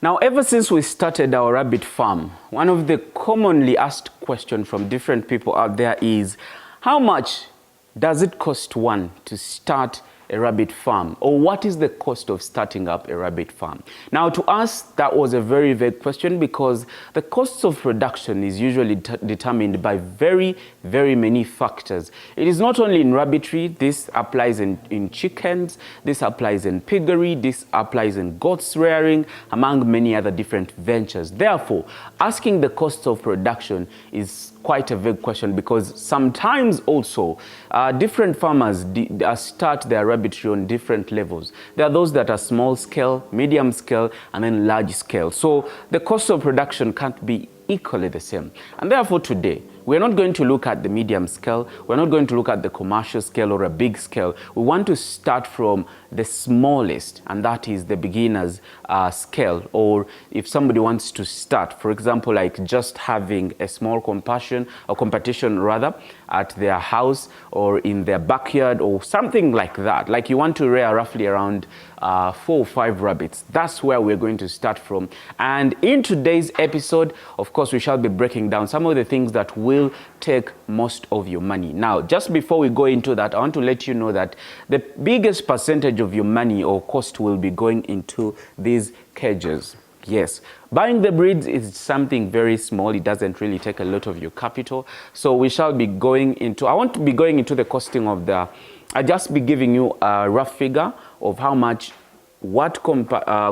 Now, ever since we started our rabbit farm, one of the commonly asked questions from different people out there is, how much does it cost one to start a rabbit farm? Or what is the cost of starting up a rabbit farm? Now, to us, that was a very vague question because the cost of production is usually determined by very, very many factors. It is not only in rabbitry. This applies in chickens, this applies in piggery, this applies in goats rearing, among many other different ventures. Therefore, asking the cost of production is quite a vague question because sometimes also different farmers start their rabbitry on different levels. There are those that are small scale, medium scale, and then large scale. So the cost of production can't be equally the same. And therefore today, we're not going to look at the medium scale. We're not going to look at the commercial scale or a big scale. We want to start from the smallest, and that is the beginner's scale. Or if somebody wants to start, for example, like just having a small competition at their house or in their backyard or something like that. Like you want to rear roughly around 4 or 5 rabbits. That's where we're going to start from. And in today's episode, of course, we shall be breaking down some of the things that will take most of your money. Now, just before we go into that, I want to let you know that the biggest percentage of your money or cost will be going into these cages. Yes, buying the breeds is something very small. It doesn't really take a lot of your capital. So we shall be going into, I want to be going into the costing of the, I'll just be giving you a rough figure of how much,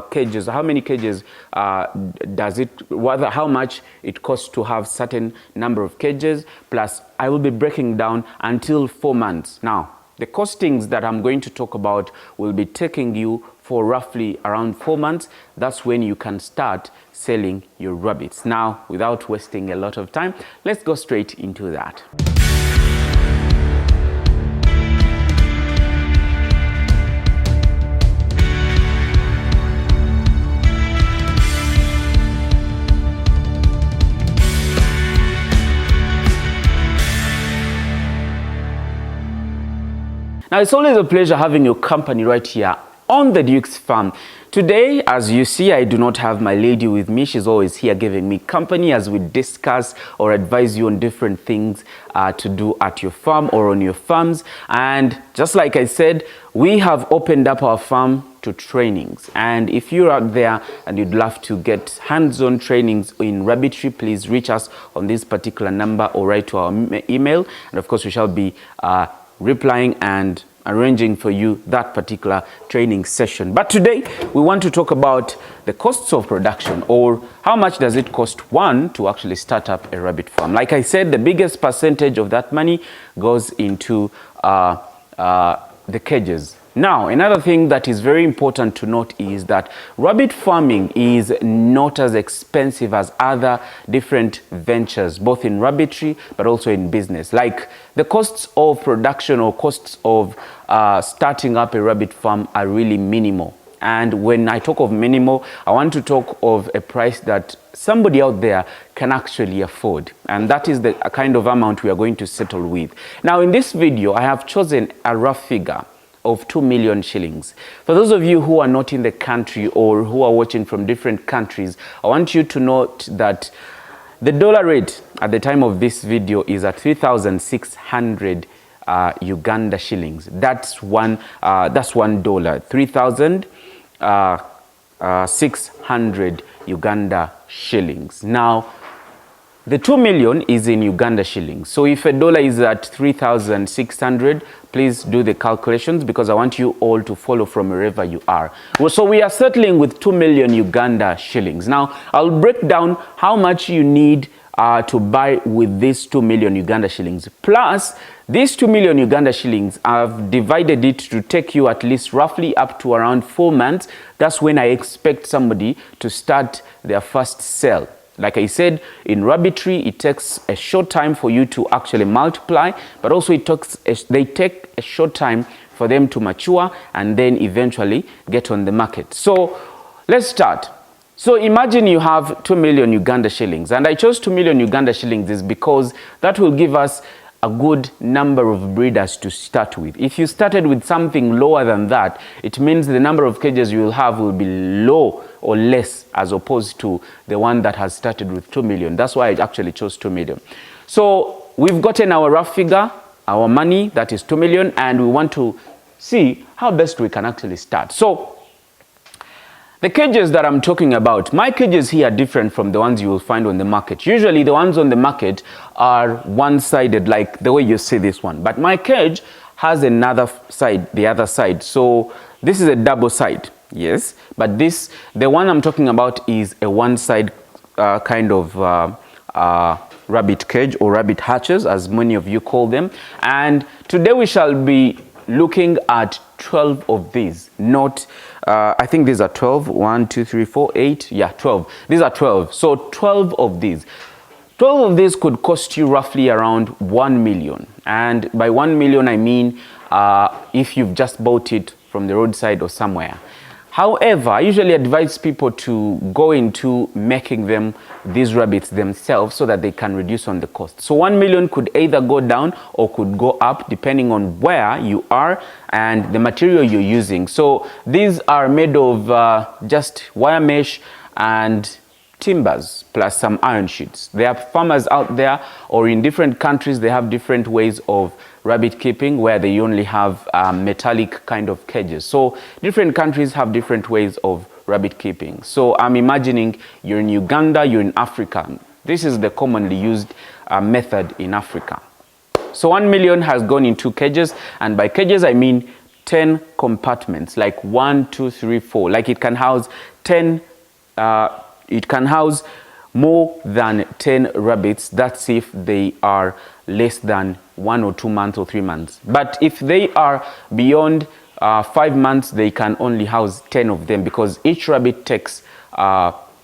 cages, how many cages does it, how much it costs to have certain number of cages, plus I will be breaking down until 4 months. Now, the costings that I'm going to talk about will be taking you for roughly around 4 months. That's when you can start selling your rabbits. Now, without wasting a lot of time, let's go straight into that. Now, it's always a pleasure having your company right here on the Duke's Farm. Today, as you see, I do not have my lady with me. She's always here giving me company as we discuss or advise you on different things to do at your farm or on your farms. And just like I said, we have opened up our farm to trainings. And if you're out there and you'd love to get hands-on trainings in rabbitry, please reach us on this particular number or write to our email. And of course, we shall be replying and arranging for you that particular training session. But today we want to talk about the costs of production, or how much does it cost one to actually start up a rabbit farm. Like I said, the biggest percentage of that money goes into the cages. Now, another thing that is very important to note is that rabbit farming is not as expensive as other different ventures, both in rabbitry but also in business. Like the costs of production or costs of starting up a rabbit farm are really minimal. And when I talk of minimal, I want to talk of a price that somebody out there can actually afford. And that is the kind of amount we are going to settle with. Now, in this video, I have chosen a rough figure of 2 million shillings. For those of you who are not in the country or who are watching from different countries, I want you to note that the dollar rate at the time of this video is at 3,600 Uganda shillings. That's $1. 3,600 Uganda shillings. Now, the 2 million is in Uganda shillings. So if a dollar is at 3,600, please do the calculations because I want you all to follow from wherever you are. Well, so we are settling with 2 million Uganda shillings. Now, I'll break down how much you need to buy with these 2 million Uganda shillings. Plus, these 2 million Uganda shillings, I've divided it to take you at least roughly up to around 4 months. That's when I expect somebody to start their first sale. Like I said, in rabbitry, it takes a short time for you to actually multiply, but also they take a short time for them to mature and then eventually get on the market. So let's start. So imagine you have 2 million Uganda shillings, and I chose 2 million Uganda shillings is because that will give us a good number of breeders to start with. If you started with something lower than that, it means the number of cages you will have will be low or less as opposed to the one that has started with 2 million. That's why I actually chose 2 million. So we've gotten our rough figure, our money, that is 2 million, and we want to see how best we can actually start. So the cages that I'm talking about, my cages here are different from the ones you will find on the market. Usually the ones on the market are one-sided, like the way you see this one. But my cage has another side, the other side. So this is a double side, yes. But the one I'm talking about is a one-side kind of rabbit cage or rabbit hatches, as many of you call them. And today we shall be looking at 12 of these, not I think these are 12. 1, 2, 3, 4, 8. Yeah, 12. These are 12. So 12 of these. 12 of these could cost you roughly around 1 million. And by 1 million, I mean if you've just bought it from the roadside or somewhere. However, I usually advise people to go into making these rabbits themselves so that they can reduce on the cost. So 1 million could either go down or could go up depending on where you are and the material you're using. So these are made of just wire mesh and timbers plus some iron sheets. There are farmers out there or in different countries, they have different ways of rabbit keeping where they only have metallic kind of cages. So different countries have different ways of rabbit keeping. So I'm imagining you're in Uganda, you're in Africa. This is the commonly used method in Africa. So 1 million has gone in 2 cages, and by cages I mean 10 compartments, like 1, 2, 3, 4. Like it can house 10, it can house more than 10 rabbits. That's if they are less than 1 or 2 months or 3 months. But if they are beyond 5 months, they can only house 10 of them because each rabbit takes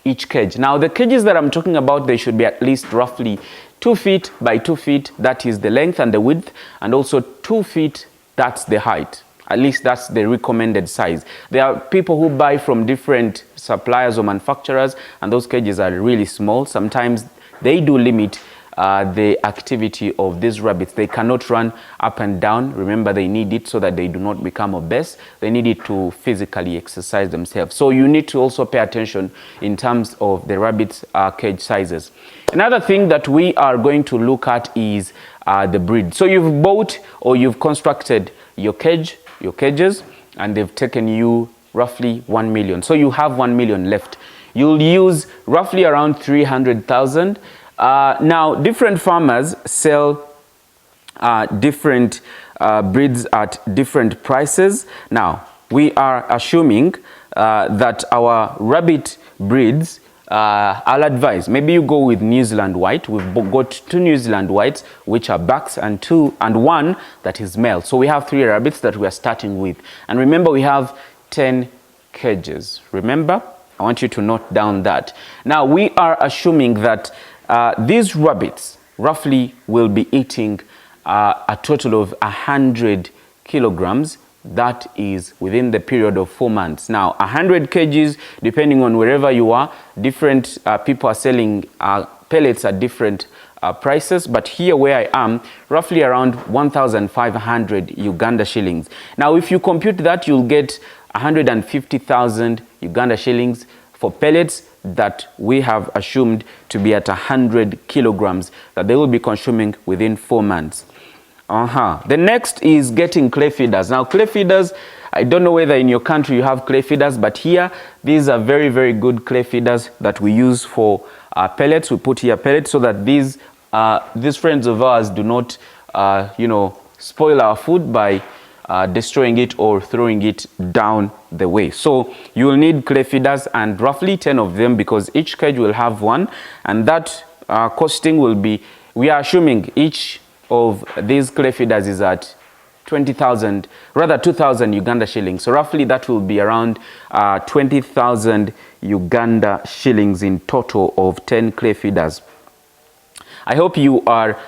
each cage. Now the cages that I'm talking about, they should be at least roughly 2 feet by 2 feet. That is the length and the width, and also 2 feet, that's the height. At least that's the recommended size. There are people who buy from different suppliers or manufacturers, and those cages are really small. Sometimes they do limit the activity of these rabbits. They cannot run up and down. Remember, they need it so that they do not become obese. They need it to physically exercise themselves. So you need to also pay attention in terms of the rabbits' cage sizes. Another thing that we are going to look at is the breed. So you've bought or you've constructed your cages, and they've taken you roughly 1 million. So you have 1 million left. You'll use roughly around 300,000. Now, different farmers sell different breeds at different prices. Now, we are assuming that our rabbit breeds, I'll advise, maybe you go with New Zealand white. We've got 2 New Zealand whites, which are bucks, and 1 that is male. So we have 3 rabbits that we are starting with. And remember, we have 10 cages. Remember? I want you to note down that. Now, we are assuming that these rabbits roughly will be eating a total of 100 kilograms. That is within the period of 4 months. Now, 100 kgs, depending on wherever you are, different people are selling pellets at different prices. But here where I am, roughly around 1,500 Uganda shillings. Now, if you compute that, you'll get 150,000 Uganda shillings for pellets that we have assumed to be at 100 kilograms that they will be consuming within 4 months. The next is getting clay feeders. Now, clay feeders, I don't know whether in your country you have clay feeders, but here, these are very, very good clay feeders that we use for pellets. We put here pellets so that these friends of ours do not, spoil our food by destroying it or throwing it down the way. So you will need clay feeders, and roughly 10 of them, because each cage will have 1, and that costing will be, we are assuming each of these clay feeders is at 20,000, rather 2,000 Uganda shillings. So roughly that will be around 20,000 Uganda shillings in total of 10 clay feeders. I hope you are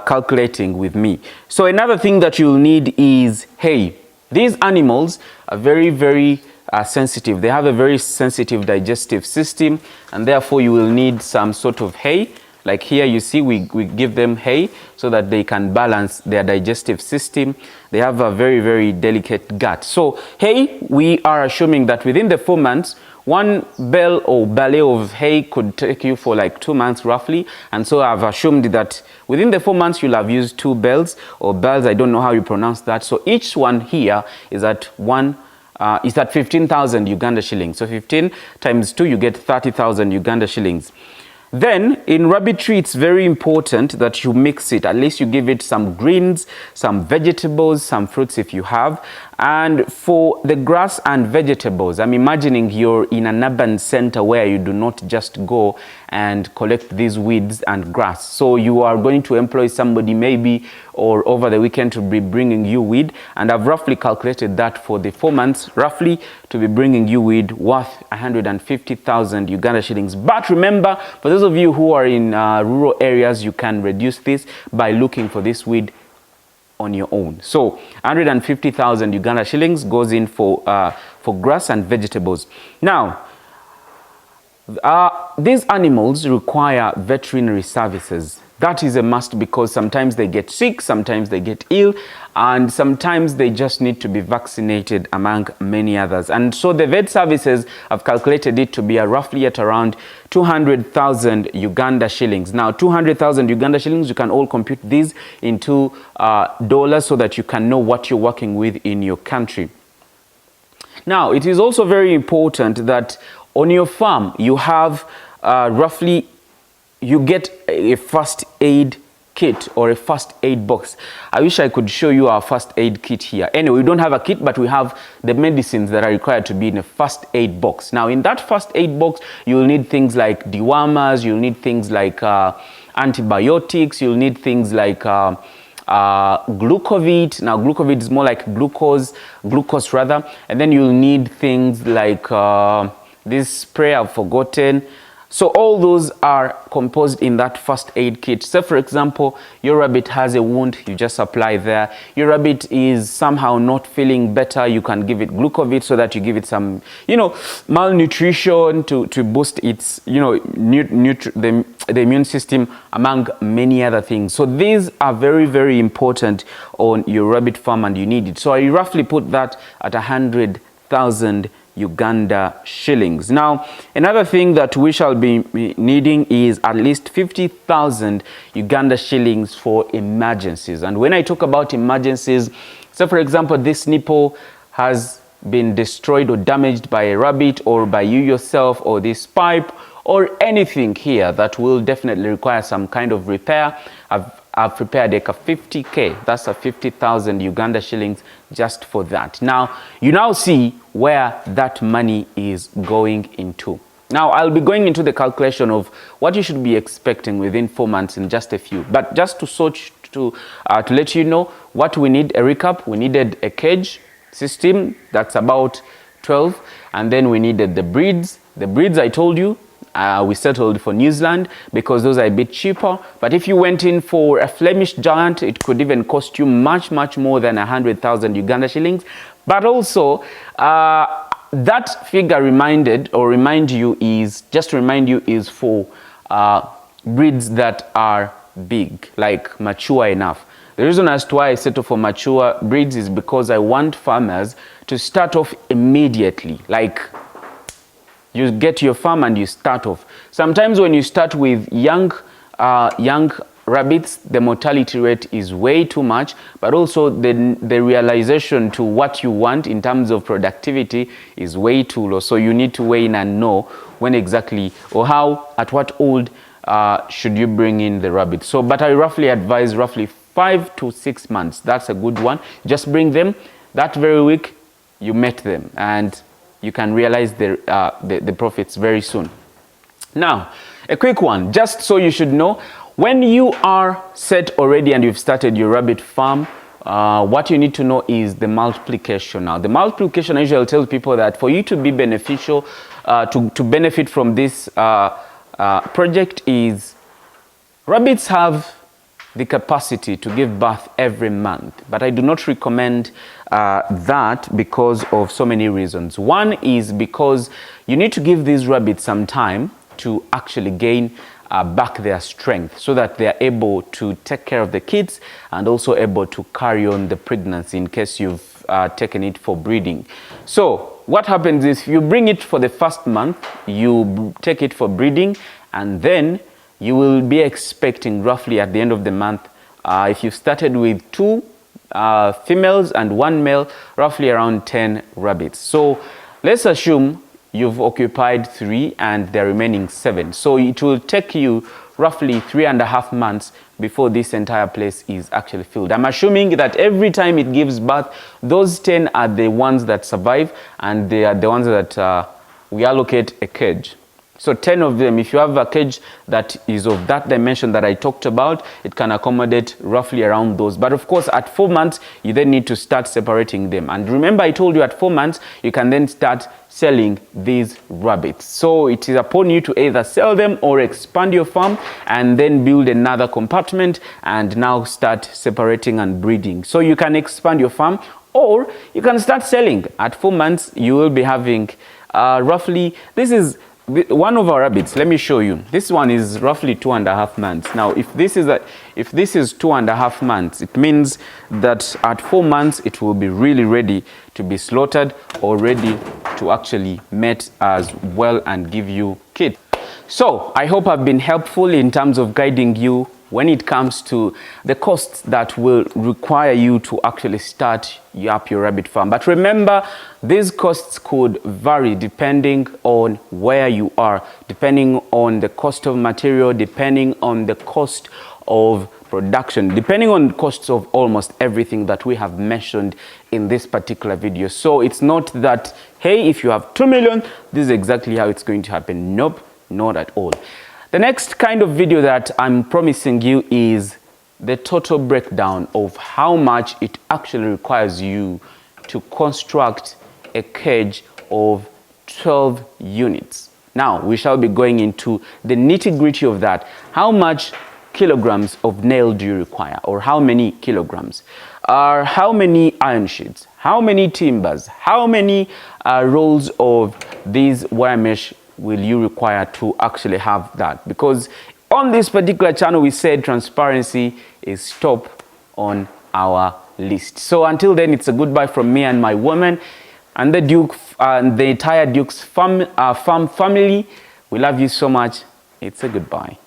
calculating with me. So another thing that you'll need is hay. These animals are very, very sensitive. They have a very sensitive digestive system, and therefore you will need some sort of hay. Like here you see we give them hay so that they can balance their digestive system. They have a very, very delicate gut. So hay, we are assuming that within the 4 months, one bale or bale of hay could take you for like 2 months roughly, and so I've assumed that within the 4 months you'll have used 2 bales or bells, I don't know how you pronounce that. So each one here is at 15,000 Uganda shillings. So 15 times 2, you get 30,000 Uganda shillings. Then in rabbitry, it's very important that you mix it. At least you give it some greens, some vegetables, some fruits if you have. And for the grass and vegetables, I'm imagining you're in an urban center where you do not just go and collect these weeds and grass. So you are going to employ somebody maybe or over the weekend to be bringing you weed. And I've roughly calculated that for the 4 months, roughly to be bringing you weed worth 150,000 Uganda shillings. But remember, for those of you who are in rural areas, you can reduce this by looking for this weed on your own. So 150,000 Uganda shillings goes in for grass and vegetables. Now, these animals require veterinary services. That is a must, because sometimes they get sick, sometimes they get ill, and sometimes they just need to be vaccinated, among many others. And so the vet services, I've calculated it to be roughly at around 200,000 Uganda shillings. Now, 200,000 Uganda shillings, you can all compute these into dollars so that you can know what you're working with in your country. Now, it is also very important that on your farm, you have roughly, you get a first aid kit or a first aid box. I wish I could show you our first aid kit here. Anyway, we don't have a kit, but we have the medicines that are required to be in a first aid box. Now, in that first aid box, you'll need things like dewormers, you'll need things like antibiotics, you'll need things like glucovit. Now, glucovit is more like glucose rather. And then you'll need things like this spray I've forgotten. So all those are composed in that first aid kit. So for example, your rabbit has a wound, you just apply there. Your rabbit is somehow not feeling better, you can give it glucovit so that you give it some, malnutrition to boost its, the immune system, among many other things. So these are very, very important on your rabbit farm, and you need it. So I roughly put that at 100,000 Uganda shillings. Now, another thing that we shall be needing is at least 50,000 Uganda shillings for emergencies. And when I talk about emergencies, so for example, this nipple has been destroyed or damaged by a rabbit or by you yourself, or this pipe or anything here that will definitely require some kind of repair, I've prepared like a 50K, that's a 50,000 Uganda shillings just for that. Now, you now see where that money is going into. Now, I'll be going into the calculation of what you should be expecting within 4 months in just a few. But just to let you know what we need, a recap, we needed a cage system, that's about 12. And then we needed the breeds. The breeds, I told you, we settled for New Zealand because those are a bit cheaper. But if you went in for a Flemish giant, it could even cost you much, much more than 100,000 Uganda shillings. But also, that figure remind you is for breeds that are big, like mature enough. The reason as to why I settle for mature breeds is because I want farmers to start off immediately. Like, you get your farm and you start off. Sometimes when you start with young rabbits, the mortality rate is way too much, but also the realization to what you want in terms of productivity is way too low. So you need to weigh in and know when exactly or at what old should you bring in the rabbits. So, but I roughly advise 5 to 6 months. That's a good one. Just bring them that very week, you met them, and you can realize the profits very soon. Now, a quick one, just so you should know, when you are set already and you've started your rabbit farm, what you need to know is the multiplication. Now, the multiplication, I usually tell people that for you to be beneficial, to benefit from this project is, rabbits have the capacity to give birth every month, but I do not recommend that because of so many reasons. One is because you need to give these rabbits some time to actually gain back their strength so that they are able to take care of the kids and also able to carry on the pregnancy in case you've taken it for breeding. So what happens is you bring it for the first month, you take it for breeding, and then you will be expecting roughly at the end of the month, if you started with 2 females and 1 male, roughly around 10 rabbits. So let's assume you've occupied 3 and the remaining 7. So it will take you roughly 3.5 months before this entire place is actually filled. I'm assuming that every time it gives birth, those 10 are the ones that survive, and they are the ones that we allocate a cage. So 10 of them, if you have a cage that is of that dimension that I talked about, it can accommodate roughly around those. But of course, at 4 months, you then need to start separating them. And remember, I told you at 4 months, you can then start selling these rabbits. So it is upon you to either sell them or expand your farm and then build another compartment and now start separating and breeding. So you can expand your farm or you can start selling. At 4 months, you will be having roughly, this is one of our rabbits. Let me show you. This one is roughly 2.5 months. Now, if this is 2.5 months, it means that at 4 months it will be really ready to be slaughtered or ready to actually mate as well and give you kids. So I hope I've been helpful in terms of guiding you when it comes to the costs that will require you to actually start up your rabbit farm. But remember, these costs could vary depending on where you are, depending on the cost of material, depending on the cost of production, depending on the costs of almost everything that we have mentioned in this particular video. So it's not that, hey, if you have 2 million, this is exactly how it's going to happen. Nope, not at all. The next kind of video that I'm promising you is the total breakdown of how much it actually requires you to construct a cage of 12 units. Now, we shall be going into the nitty-gritty of that. How much kilograms of nail do you require, or how many kilograms? How many iron sheets? How many timbers? How many rolls of these wire mesh will you require to actually have that? Because on this particular channel, we said transparency is top on our list. So until then, it's a goodbye from me and my woman and the Duke and the entire Duke's farm family. We love you so much. It's a goodbye.